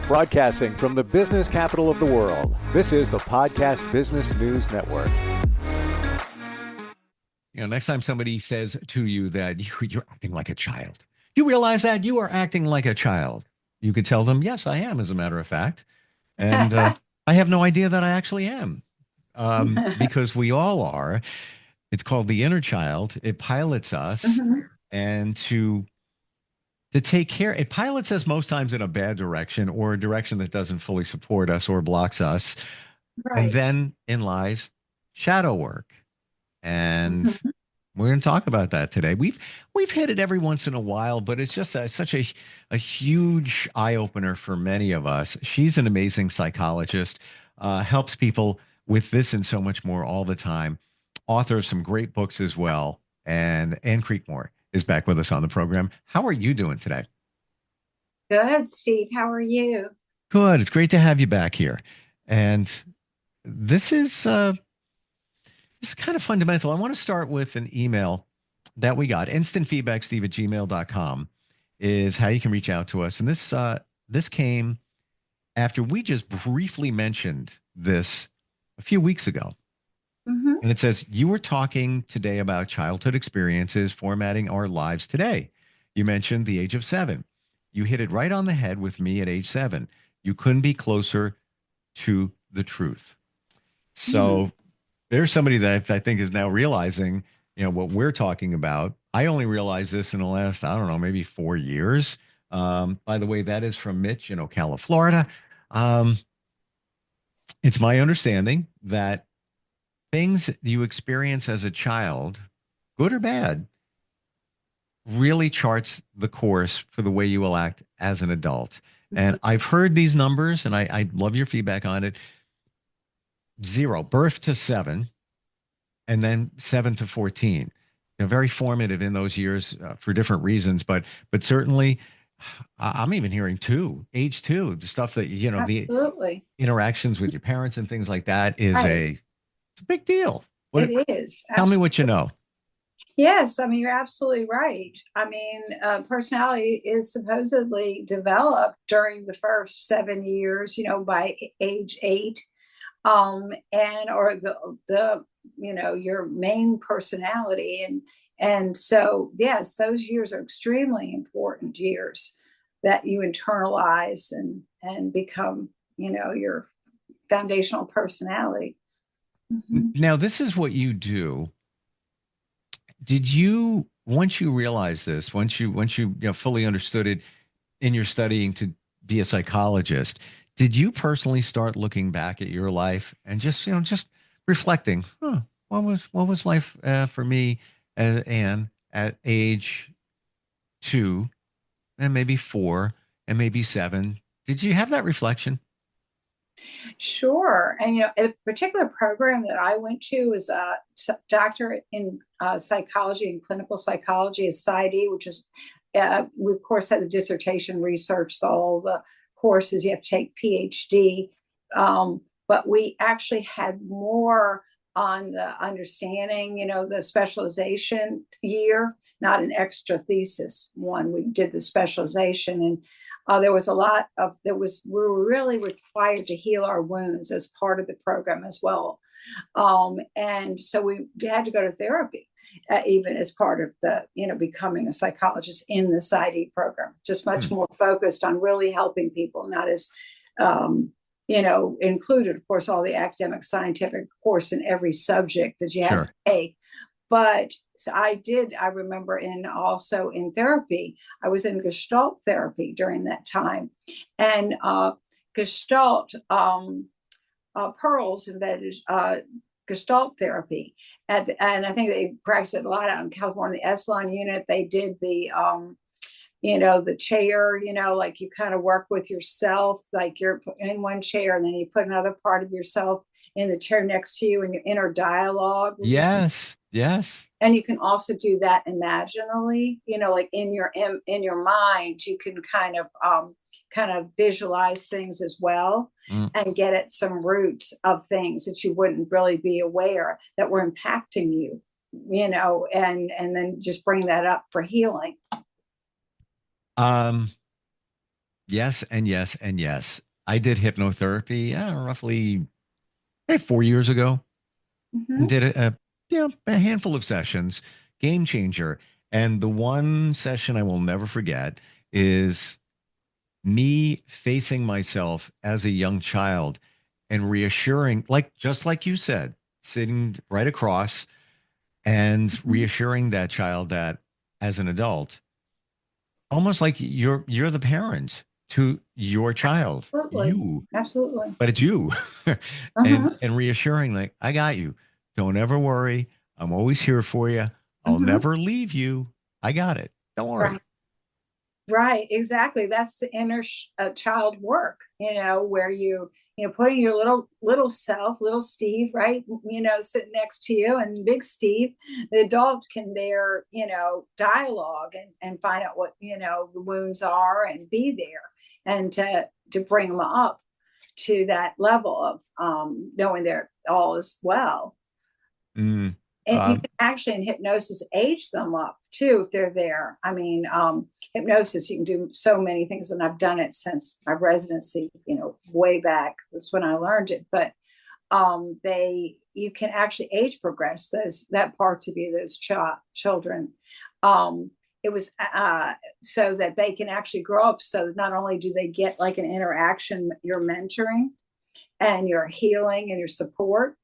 Broadcasting from the business capital of the world, this is the Podcast Business News Network. Next time somebody says to you that you're acting like a child, you realize that you are acting like a child. You could tell them, yes, I am, as a matter of fact. And I have no idea that I actually am, because we all are. It's called the inner child. It pilots us, and to take care. It pilots us most times in a bad direction, or a direction that doesn't fully support us or blocks us. Right. And then in lies shadow work. And we're going to talk about that today. We've hit it every once in a while, but it's just such a huge eye-opener for many of us. She's an amazing psychologist, helps people with this and so much more all the time. Author of some great books as well. And Ann Creekmore is back with us on the program. How are you doing today? Good, Steve. How are you? Good. It's great to have you back here. And this is kind of fundamental. I want to start with an email that we got. Instantfeedbacksteve@gmail.com is how you can reach out to us. And this came after we just briefly mentioned this a few weeks ago. And it says, you were talking today about childhood experiences formatting our lives today. You mentioned the age of 7. You hit it right on the head with me at age 7. You couldn't be closer to the truth. So there's somebody that I think is now realizing, what we're talking about. I only realized this in the last, I don't know, maybe 4 years. By the way, that is from Mitch in Ocala, Florida. It's my understanding that things you experience as a child, good or bad, really charts the course for the way you will act as an adult. And I've heard these numbers, and I love your feedback on it. 0, birth to 7, and then 7 to 14. Very formative in those years for different reasons, but certainly I'm even hearing age 2, the stuff that, Absolutely. The interactions with your parents and things like that is right. It's a big deal. It is. Tell me what you know. Yes, you're absolutely right. Personality is supposedly developed during the first 7 years, by age 8, or the your main personality, and so yes, those years are extremely important years that you internalize and become, your foundational personality. Now, this is what you do. Did you, once you realized this, once you fully understood it in your studying to be a psychologist, did you personally start looking back at your life and just reflecting, what was life for me Anne at age 2 and maybe 4 and maybe 7? Did you have that reflection? Sure. And, a particular program that I went to was a doctorate in psychology and clinical psychology, a PsyD, which is, we of course had the dissertation research, so all the courses you have to take PhD. But we actually had more on the understanding, the specialization year, not an extra thesis one. We did the specialization, and there was a lot of, we were really required to heal our wounds as part of the program as well. And so we had to go to therapy, even as part of the, becoming a psychologist in the PsyD program, just much more focused on really helping people, not as, included, of course, all the academic scientific course in every subject that you had to take. But so I remember also in therapy, I was in Gestalt therapy during that time. And Gestalt, Pearls invented Gestalt therapy. And I think they practiced it a lot out in California, the Esalen unit. They did the, the chair, like you kind of work with yourself, like you're in one chair and then you put another part of yourself in the chair next to you and your inner dialogue. Yes. And you can also do that imaginally, like in your mind, you can kind of visualize things as well and get at some roots of things that you wouldn't really be aware that were impacting you, and then just bring that up for healing. Yes, and yes, and yes. I did hypnotherapy roughly 4 years ago, and Hmm. did a handful of sessions. Game changer. And the one session I will never forget is me facing myself as a young child and reassuring, like just like you said, sitting right across and reassuring that child that as an adult, almost like you're the parent to your child, Absolutely. you, Absolutely. but it's you. and Hmm. and reassuring, like, I got you. Don't ever worry. I'm always here for you. I'll Hmm. never leave you. I got it. Don't worry. Right. Right, exactly. That's the inner child work, where putting your little self, little Steve, right, sitting next to you, and big Steve, the adult can there, dialogue and find out what, the wounds are and be there and to bring them up to that level of knowing they're all is well. Mm, And you um, can actually in hypnosis age them up too if they're there. I mean, hypnosis, you can do so many things, and I've done it since my residency, way back. That's when I learned it. But they you can actually age progress that parts of you, those children. Um, it was so that they can actually grow up. So not only do they get like an interaction, your mentoring and your healing and your support,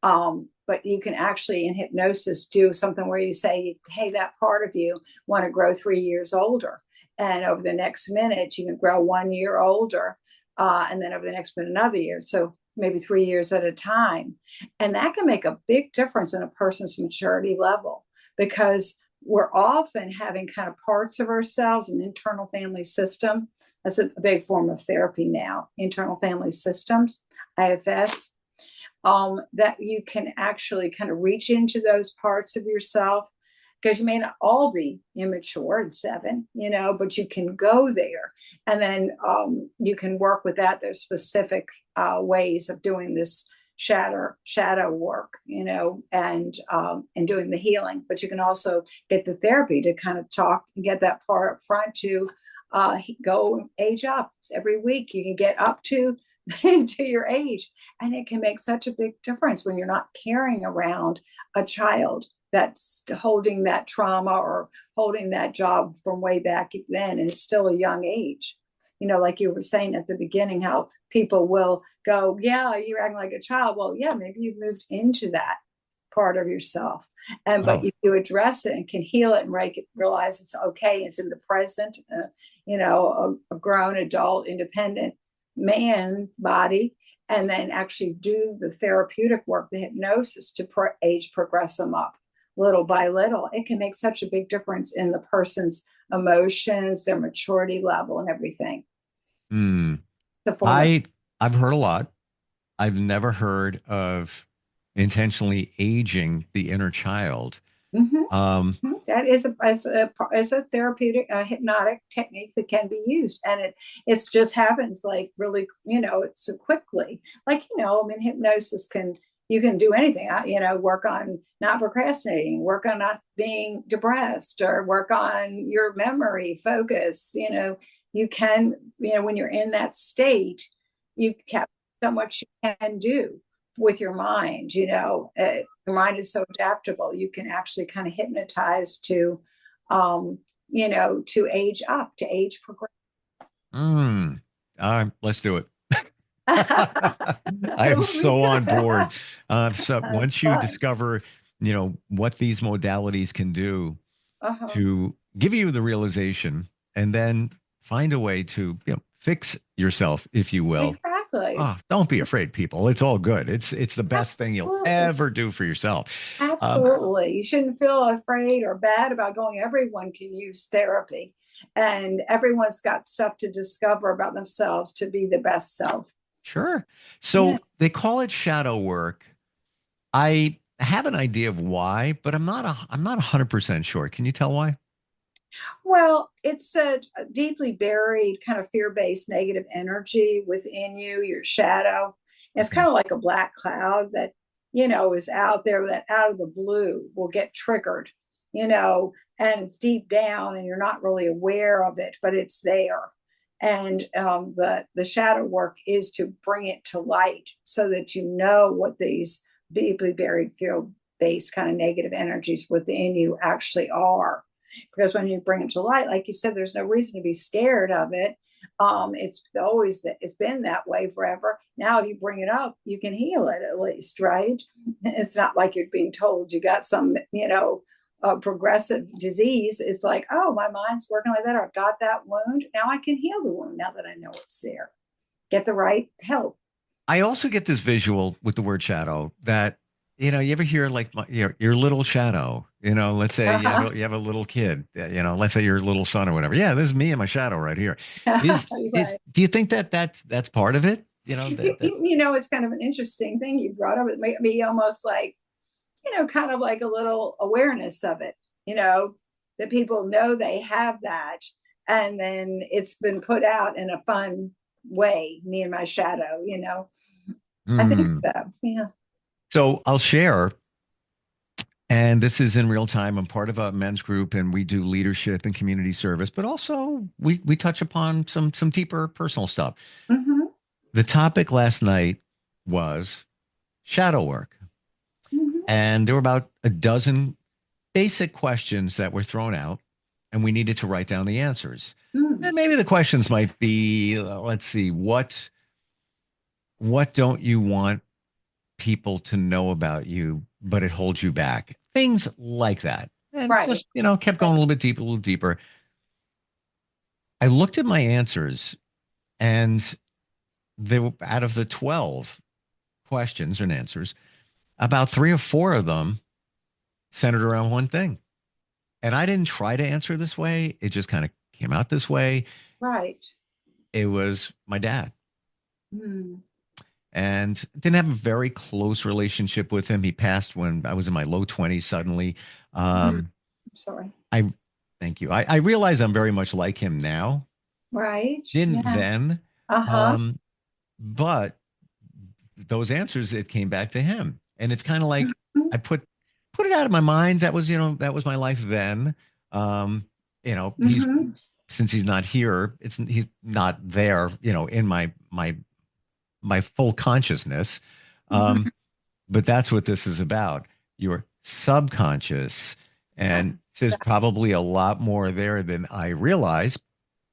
but you can actually in hypnosis do something where you say, hey, that part of you want to grow 3 years older. And over the next minute, you can grow 1 year older. And then over the next minute, another year. So maybe 3 years at a time. And that can make a big difference in a person's maturity level because we're often having kind of parts of ourselves, an internal family system. That's a big form of therapy now, internal family systems, IFS, that you can actually kind of reach into those parts of yourself because you may not all be immature and seven, but you can go there and then you can work with that. There's specific ways of doing this shadow work, and doing the healing. But you can also get the therapy to kind of talk and get that part up front to go age up every week. You can get up to your age, and it can make such a big difference when you're not carrying around a child that's holding that trauma or holding that job from way back then, and it's still a young age. Like you were saying at the beginning, how people will go, yeah, you're acting like a child. Well, yeah, maybe you've moved into that part of yourself, but oh, you address it and can heal it and realize it's okay, it's in the present. A grown adult independent man body, and then actually do the therapeutic work, the hypnosis to age progress them up little by little. It can make such a big difference in the person's emotions, their maturity level, and everything. mm. It's a form of. I've heard a lot. I've never heard of intentionally aging the inner child. Mhm. Um, That is a therapeutic hypnotic technique that can be used, and it's just happens like really, it's so quickly. Like, I mean, hypnosis can you can do anything. Work on not procrastinating, work on not being depressed, or work on your memory, focus. You can, when you're in that state, you have so much you can do with your mind. Your mind is so adaptable. You can actually kind of hypnotize um, to age up, to age progress. mm, let's do it. I It am will be so on board. good. So That's once you fun. discover, what these modalities can do Uh-huh. to give you the realization, and then find a way to, fix yourself, if you will. Exactly. Ah, don't be afraid, people. It's all good. It's the best thing you'll Absolutely. ever do for yourself. Um, Absolutely. You shouldn't feel afraid or bad about going. Everyone can use therapy, and everyone's got stuff to discover about themselves to be the best self. sure. Yeah. So they call it shadow work. I have an idea of why, but I'm not 100% sure. Can you tell why? Well, it's a deeply buried kind of fear-based negative energy within you, your shadow. It's Okay. kind of like a black cloud that, is out there that out of the blue will get triggered, and it's deep down and you're not really aware of it, but it's there. And the shadow work is to bring it to light so that you know what these deeply buried field-based kind of negative energies within you actually are. Because when you bring it to light, like you said, there's no reason to be scared of it. It's been that way forever. Now, if you bring it up, you can heal it at least, right? It's not like you're being told you got some, progressive disease. It's like, oh, my mind's working like that. Or I've got that wound. Now I can heal the wound now that I know it's there. Get the right help. I also get this visual with the word shadow that, you ever hear like your little shadow, let's say you have a little kid, let's say your little son or whatever. Yeah, this is me and my shadow right here. Right. Do you think that's part of it? It's kind of an interesting thing you brought up. It made me almost like, kind of like a little awareness of it, that people know they have that. And then it's been put out in a fun way, me and my shadow, I think so. Yeah. So I'll share, and this is in real time. I'm part of a men's group and we do leadership and community service, but also we touch upon some deeper personal stuff. Mm-hmm. The topic last night was shadow work. Mm-hmm. And there were about a dozen basic questions that were thrown out, and we needed to write down the answers. Mm. And maybe the questions might be, let's see, what don't you want people to know about you, but it holds you back? Things like that. And Right. just, kept going a little bit deeper. I looked at my answers, and they were out of the 12 questions and answers, about 3 or 4 of them centered around one thing. And I didn't try to answer this way. It just kind of came out this way. Right. It was my dad. Mm. And didn't have a very close relationship with him. He passed when I was in my low 20s suddenly. I'm sorry. Thank you. I realize I'm very much like him now. Right. Didn't then. Uh-huh. But those answers, it came back to him. And it's kind of like I put it out of my mind. That was my life then. He's since he's not here, he's not there, in my full consciousness. But that's what this is about. Your subconscious. And there's probably a lot more there than I realize,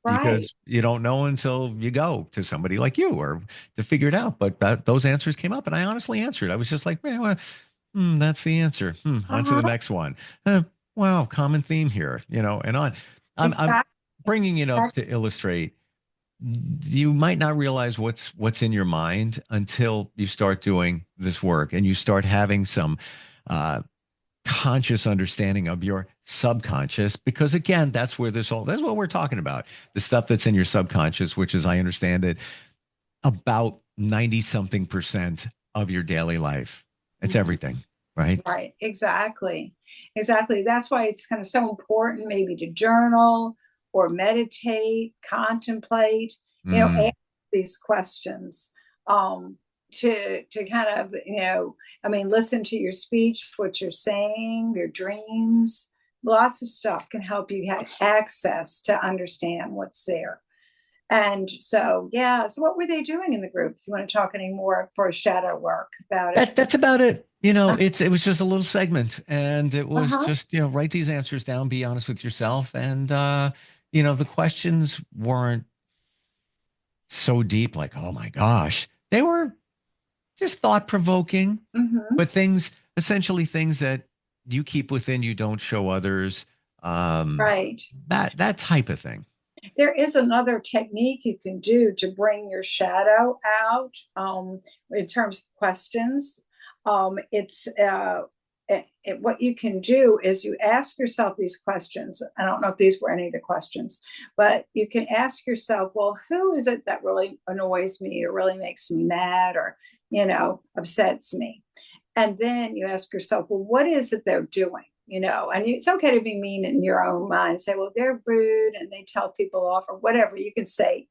because you don't know until you go to somebody like you or to figure it out. But those answers came up, and I honestly answered. I was just like, man, that's the answer. On to the next one. Wow, common theme here, and on. I'm bringing it up to illustrate. You might not realize what's in your mind until you start doing this work and you start having some conscious understanding of your subconscious, because again, that's what we're talking about. The stuff that's in your subconscious, which, as I understand it, about 90-something% of your daily life. It's everything, right? Right. Exactly. That's why it's kind of so important maybe to journal or meditate, contemplate, ask these questions, to kind of, listen to your speech, what you're saying, your dreams. Lots of stuff can help you have access to understand what's there. And so, so what were they doing in the group? If you want to talk any more for shadow work about it. That's about it. It was just a little segment, and it was just, write these answers down, be honest with yourself. And, the questions weren't so deep, like, oh my gosh, they were just thought provoking, but essentially things that you keep within, you don't show others. Right. That type of thing. There is another technique you can do to bring your shadow out, in terms of questions. What you can do is you ask yourself these questions. I don't know if these were any of the questions, but you can ask yourself, well, who is it that really annoys me or really makes me mad or, upsets me? And then you ask yourself, well, what is it they're doing? And it's okay to be mean in your own mind. Say, well, they're rude and they tell people off or whatever. You can say,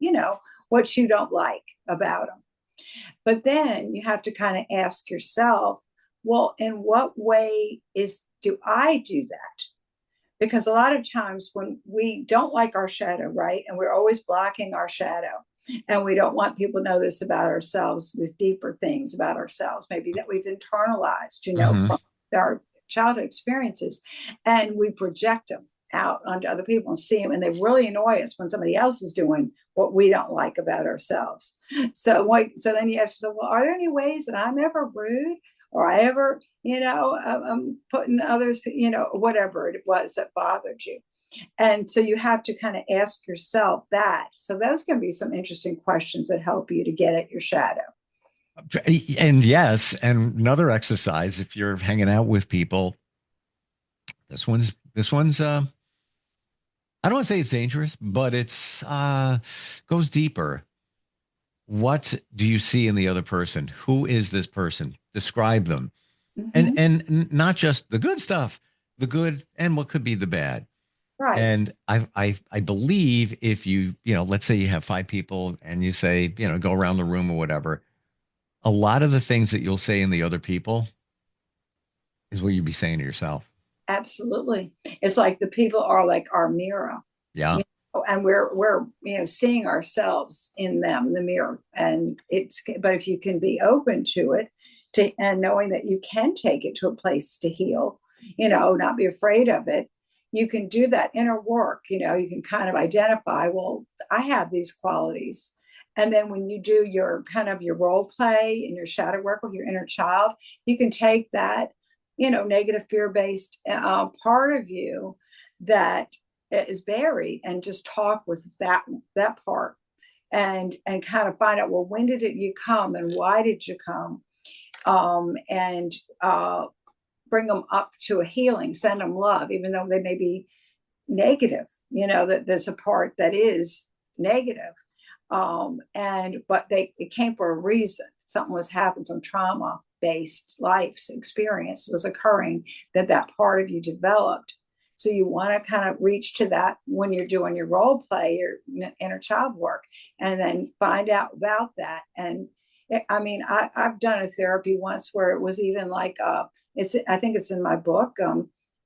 what you don't like about them. But then you have to kind of ask yourself, well, in what way do I do that? Because a lot of times when we don't like our shadow, right, and we're always blocking our shadow, and we don't want people to know this about ourselves, these deeper things about ourselves, maybe that we've internalized, Mhm. from our childhood experiences, and we project them out onto other people and see them, and they really annoy us when somebody else is doing what we don't like about ourselves. So then you ask yourself, well, are there any ways that I'm ever rude, or I ever, I'm putting others, whatever it was that bothered you? And so you have to kind of ask yourself that. So those can be some interesting questions that help you to get at your shadow. And yes, and another exercise, if you're hanging out with people, this one's I don't want to say it's dangerous, but it's goes deeper. What do you see in the other person? Who is this person? Describe them. And Mm-hmm. not just the good stuff, the good and what could be the bad. Right. And I believe if let's say you have five people and you say, go around the room or whatever, a lot of the things that you'll say in the other people is what you'd be saying to yourself. Absolutely. It's like the people are like our mirror. Yeah. And we're seeing ourselves in them, the mirror. And but if you can be open to it, and knowing that you can take it to a place to heal, not be afraid of it, you can do that inner work. You can kind of identify, well, I have these qualities. And then when you do your kind of your role play and your shadow work with your inner child, you can take that, negative fear-based part of you that is buried, and just talk with that part, and kind of find out, well, when did you come, and why did you come, and bring them up to a healing, send them love, even though they may be negative, that there's a part that is negative, but it came for a reason. Something was happening, some trauma based life experience was occurring, that part of you developed. So you want to kind of reach to that when you're doing your role play, your inner child work, and then find out about that. And I've done a therapy once where it was even like, I think it's in my book,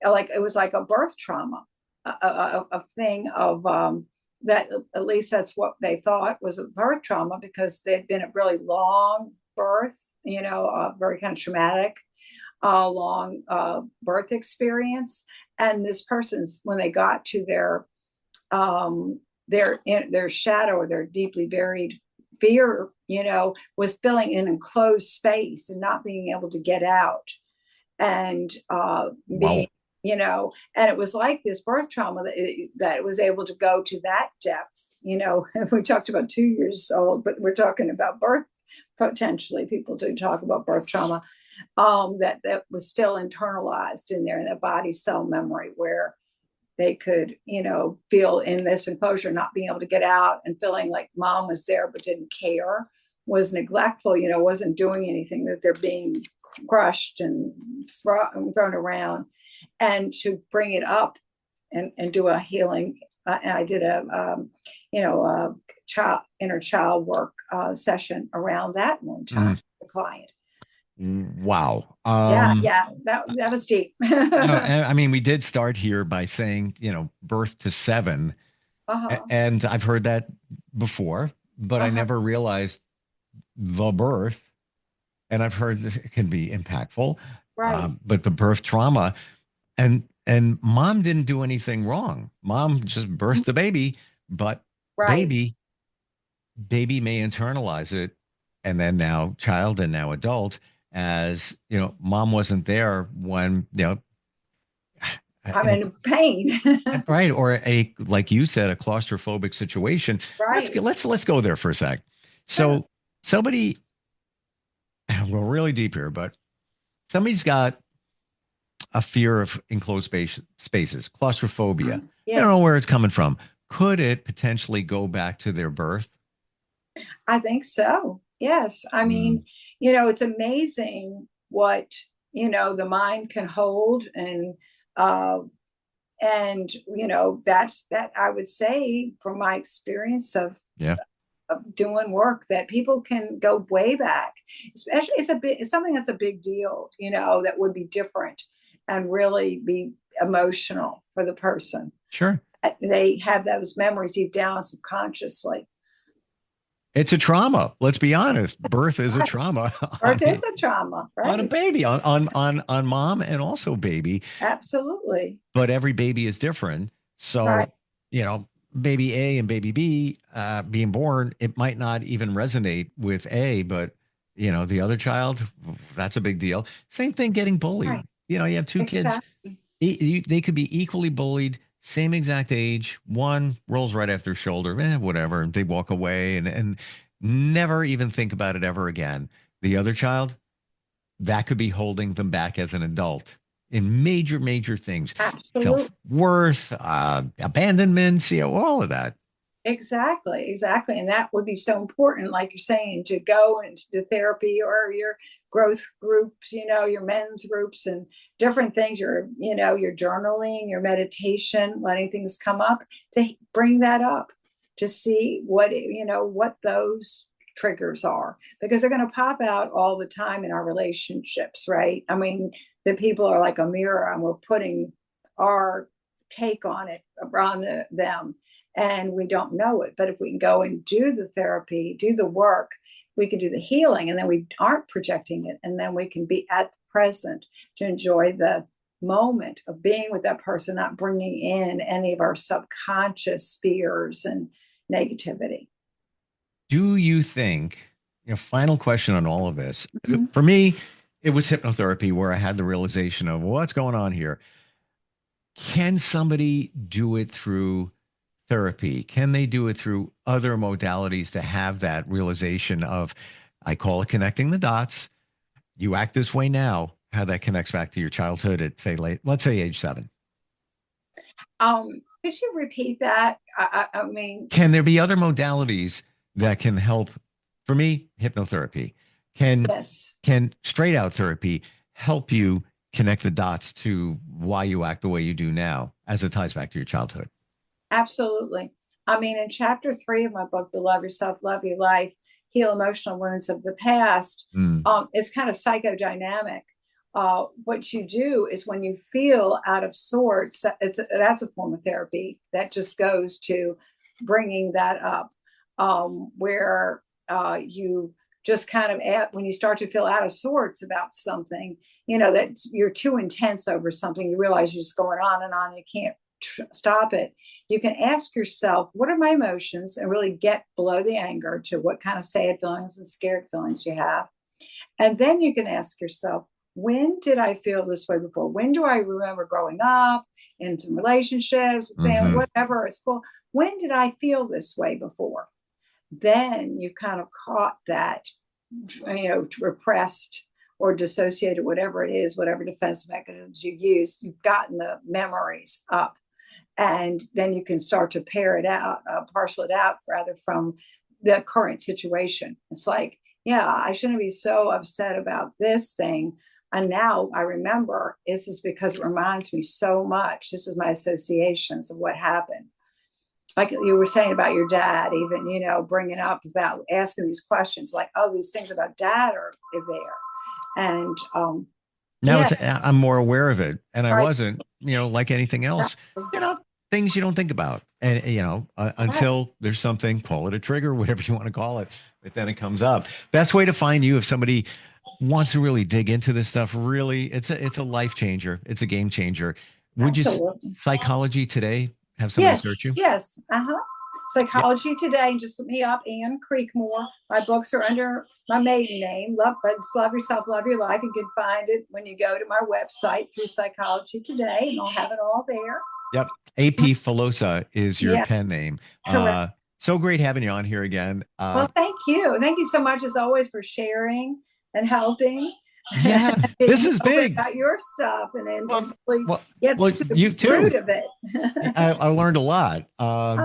like it was like a birth trauma, a thing of, that, at least that's what they thought was a birth trauma, because they'd been a really long birth, very kind of traumatic, long birth experience. And this person's, when they got to their shadow, or their deeply buried fear, was filling an enclosed space and not being able to get out, and being, Wow. And it was like this birth trauma that it was able to go to that depth. We talked about 2 years old, but we're talking about birth. Potentially, people do talk about birth trauma, that was still internalized in there, in the body cell memory, where they could, feel in this enclosure, not being able to get out, and feeling like mom was there but didn't care, was neglectful, wasn't doing anything, that they're being crushed and thrown around. And to bring it up and do a healing. And I did a inner child work session around that one time, the client. Wow. Yeah, that was deep. I mean, we did start here by saying, birth to 7. Uh-huh. And I've heard that before, but I Uh-huh. never realized the birth. And I've heard that it can be impactful, Right. but the birth trauma, and mom didn't do anything wrong. Mom just birthed the baby, but Right. baby may internalize it, and then now child and now adult, as mom wasn't there when I'm in pain. right, or like you said, a claustrophobic situation. Right. Let's go there for a sec. Sure. So somebody, we're really deep here, but somebody's got a fear of enclosed spaces, claustrophobia. I don't know Yes, where it's coming from. Could it potentially go back to their birth? I think so. Yes. I Mm, mean, it's amazing what, the mind can hold, uh, that's that, I would say, from my experience yeah. of doing work, that people can go way back. Especially, it's something that's a big deal, that would be different and really be emotional for the person. Sure. They have those memories deep down subconsciously. It's a trauma. Let's be honest. Birth is a trauma. Birth is a trauma, right? On a baby, on mom and also baby. Absolutely. But every baby is different. So, Right. Baby A and baby B being born, it might not even resonate with A, but the other child, that's a big deal. Same thing getting bullied. Right. You have two kids. They could be equally bullied, same exact age. One rolls right off their shoulder, whatever. They walk away and never even think about it ever again. The other child, that could be holding them back as an adult in major, major things. Absolutely. Self-worth, abandonment, all of that. Exactly. And that would be so important, like you're saying, to go into therapy or your growth groups, your men's groups and different things, your journaling, your meditation, letting things come up, to bring that up, to see what those triggers are, because they're going to pop out all the time in our relationships, right? I mean, the people are like a mirror and we're putting our take on it around them. And we don't know it. But if we can go and do the therapy, do the work, we can do the healing, and then we aren't projecting it. And then we can be at the present to enjoy the moment of being with that person, not bringing in any of our subconscious fears and negativity. Do you think, final question on all of this, for me, it was hypnotherapy where I had the realization of what's going on here. Can somebody do it through therapy? Can they do it through other modalities to have that realization of, I call it connecting the dots. You act this way now, how that connects back to your childhood at let's say age 7. Could you repeat that? I mean, can there be other modalities that can help? For me, hypnotherapy. Can straight out therapy help you connect the dots to why you act the way you do now as it ties back to your childhood? Absolutely. I mean, in chapter 3 of my book, The Love Yourself, Love Your Life, Heal Emotional Wounds of the Past, it's kind of psychodynamic. What you do is when you feel out of sorts, that's a form of therapy that just goes to bringing that up, where you just kind of, when you start to feel out of sorts about something, that you're too intense over something, you realize you're just going on and on, you can't stop it. You can ask yourself, what are my emotions, and really get below the anger to what kind of sad feelings and scared feelings you have. And then you can ask yourself, when did I feel this way before? When do I remember growing up in some relationships, family, whatever it's called? When did I feel this way before? Then you kind of caught that, repressed or dissociated, whatever it is, whatever defense mechanisms you use, you've gotten the memories up. And then you can start to parcel it out rather from the current situation. It's like, I shouldn't be so upset about this thing. And now I remember this is because it reminds me so much. This is my associations of what happened. Like you were saying about your dad, even, bringing up about asking these questions like, these things about dad are there. And now I'm more aware of it. And I wasn't, like anything else, things you don't think about. And, until there's something, call it a trigger, whatever you want to call it, but then it comes up. Best way to find you if somebody wants to really dig into this stuff, really, it's a life changer. It's a game changer. Would you Psychology Today have somebody search you? Yes. Psychology Today, and just look me up, Ann Creekmore. My books are under my maiden name, Love Yourself, Love Your Life. You can find it when you go to my website through Psychology Today, and I'll have it all there. Yep. AP Filosa is your pen name. So great having you on here again. Well, thank you. Thank you so much, as always, for sharing and helping. Yeah, this is big. About your stuff, and then gets to the root of it. I learned a lot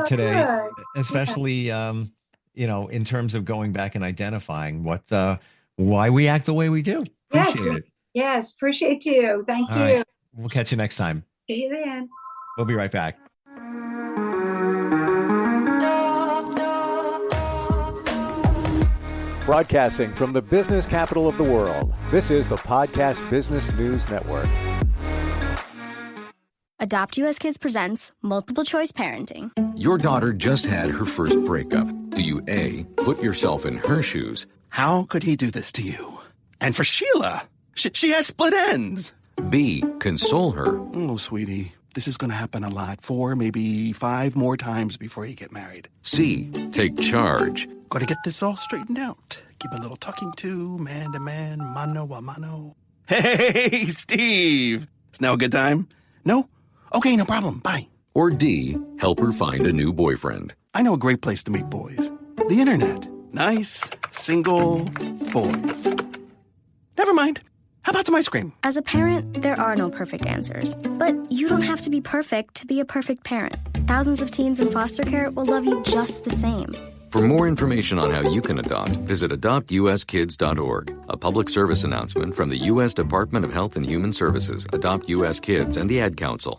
today, especially in terms of going back and identifying why we act the way we do. Appreciate it. Yes, appreciate you. Thank you. Right. We'll catch you next time. See you then. We'll be right back. Broadcasting from the business capital of the world, this is the Podcast Business News Network. Adopt US Kids presents Multiple Choice Parenting. Your daughter just had her first breakup. Do you A, put yourself in her shoes? How could he do this to you? And for Sheila, she has split ends. B, console her? Oh, sweetie, this is going to happen a lot. 4, maybe 5 more times before you get married. C, take charge? Got to get this all straightened out. Give a little talking to, man to man, mano a mano. Hey, Steve! Is now a good time? No? Okay, no problem. Bye. Or D, help her find a new boyfriend? I know a great place to meet boys. The internet. Nice, single boys. Never mind. How about some ice cream? As a parent, there are no perfect answers. But you don't have to be perfect to be a perfect parent. Thousands of teens in foster care will love you just the same. For more information on how you can adopt, visit adoptuskids.org. A public service announcement from the U.S. Department of Health and Human Services, Adopt U.S. Kids, and the Ad Council.